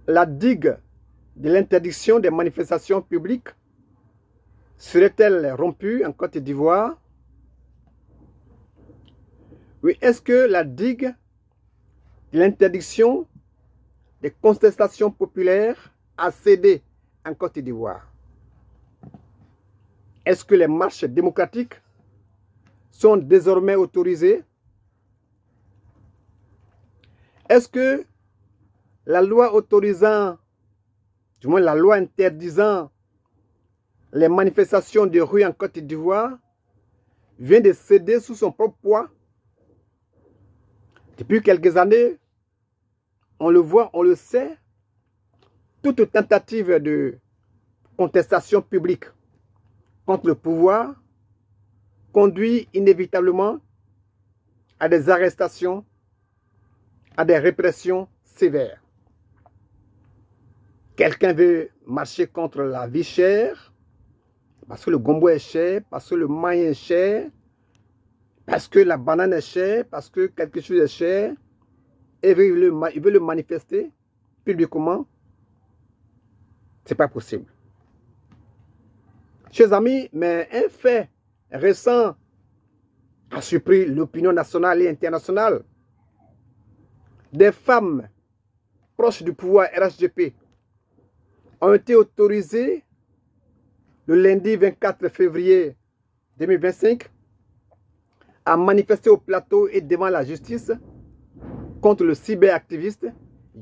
La digue de l'interdiction des manifestations publiques serait-elle rompue en Côte d'Ivoire? Oui, est-ce que la digue de l'interdiction des contestations populaires a cédé en Côte d'Ivoire? Est-ce que les marches démocratiques sont désormais autorisées? Est-ce que la loi autorisant, du moins la loi interdisant les manifestations de rue en Côte d'Ivoire vient de céder sous son propre poids? Depuis quelques années, on le voit, on le sait, toute tentative de contestation publique contre le pouvoir conduit inévitablement à des arrestations, à des répressions sévères. Quelqu'un veut marcher contre la vie chère, parce que le gombo est cher, parce que le maïs est cher, parce que la banane est chère, parce que quelque chose est cher, et il veut le manifester publiquement. Ce n'est pas possible. Chers amis, mais un fait récent a surpris l'opinion nationale et internationale. Des femmes proches du pouvoir RHDP ont été autorisées le lundi 24 février 2025 à manifester au plateau et devant la justice contre le cyberactiviste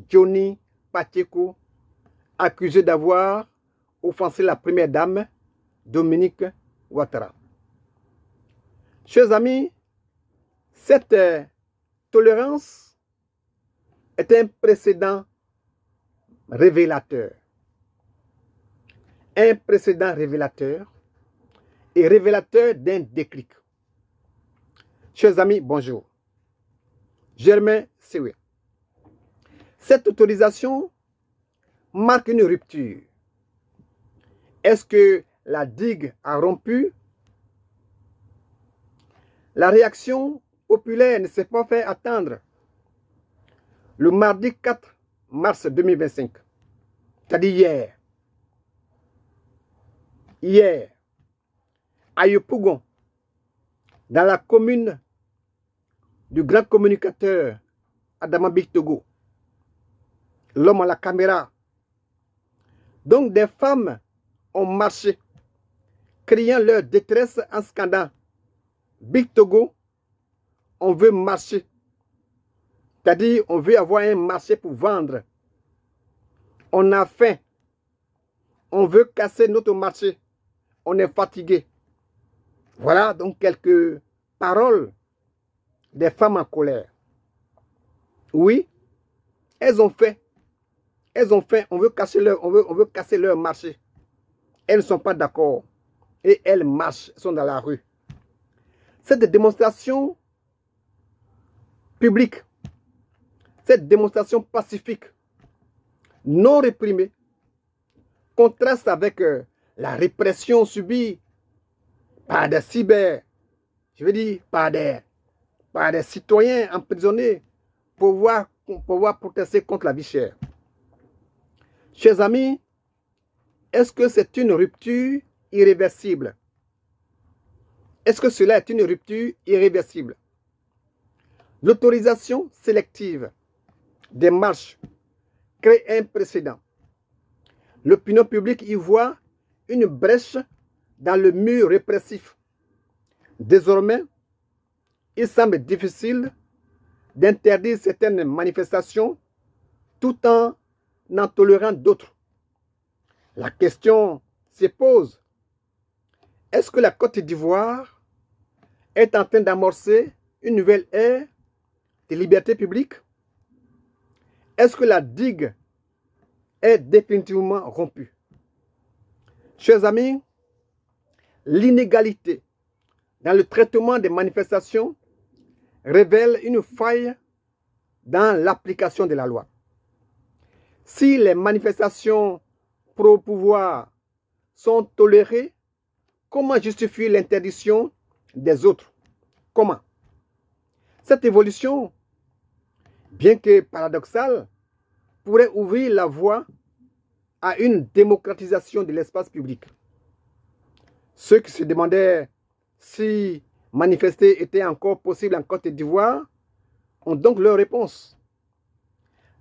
Johnny Pacheco, accusé d'avoir offensé la première dame Dominique Ouattara. Chers amis, cette tolérance est un précédent révélateur. Un précédent révélateur et révélateur d'un déclic. Chers amis, bonjour. Germain Sewe. Cette autorisation marque une rupture. Est-ce que la digue a rompu? La réaction populaire ne s'est pas fait attendre. Le mardi 4 mars 2025, c'est-à-dire hier, à Yopougon, dans la commune du grand communicateur Adama Bictogo, l'homme à la caméra. Donc des femmes ont marché, criant leur détresse en scandant. Bictogo, on veut marcher. C'est-à-dire, on veut avoir un marché pour vendre. On a faim. On veut casser notre marché. On est fatigué. Voilà donc quelques paroles des femmes en colère. Oui, elles ont faim. Elles ont faim. On veut casser leur marché. Elles ne sont pas d'accord. Et elles marchent, sont dans la rue. Cette démonstration publique, cette démonstration pacifique, non réprimée, contraste avec la répression subie par des je veux dire par des citoyens emprisonnés pour pouvoir protester contre la vie chère. Chers amis, est-ce que c'est une rupture irréversible? Est-ce que cela est une rupture irréversible? L'autorisation sélective des marches crée un précédent. L'opinion publique y voit une brèche dans le mur répressif. Désormais, il semble difficile d'interdire certaines manifestations tout en en tolérant d'autres. La question se pose, est-ce que la Côte d'Ivoire est en train d'amorcer une nouvelle ère de liberté publique? Est-ce que la digue est définitivement rompue? Chers amis, l'inégalité dans le traitement des manifestations révèle une faille dans l'application de la loi. Si les manifestations pro-pouvoir sont tolérées, comment justifier l'interdiction des autres? Comment? Cette évolution, bien que paradoxale, pourrait ouvrir la voie à une démocratisation de l'espace public. Ceux qui se demandaient si manifester était encore possible en Côte d'Ivoire ont donc leur réponse.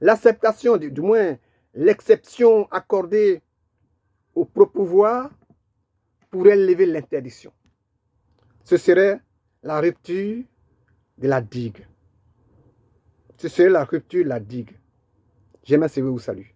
L'acceptation, du moins l'exception accordée au pro-pouvoir, pourrait lever l'interdiction. Ce serait la rupture de la digue. Ce serait la rupture de la digue. J'aimerais vous saluer.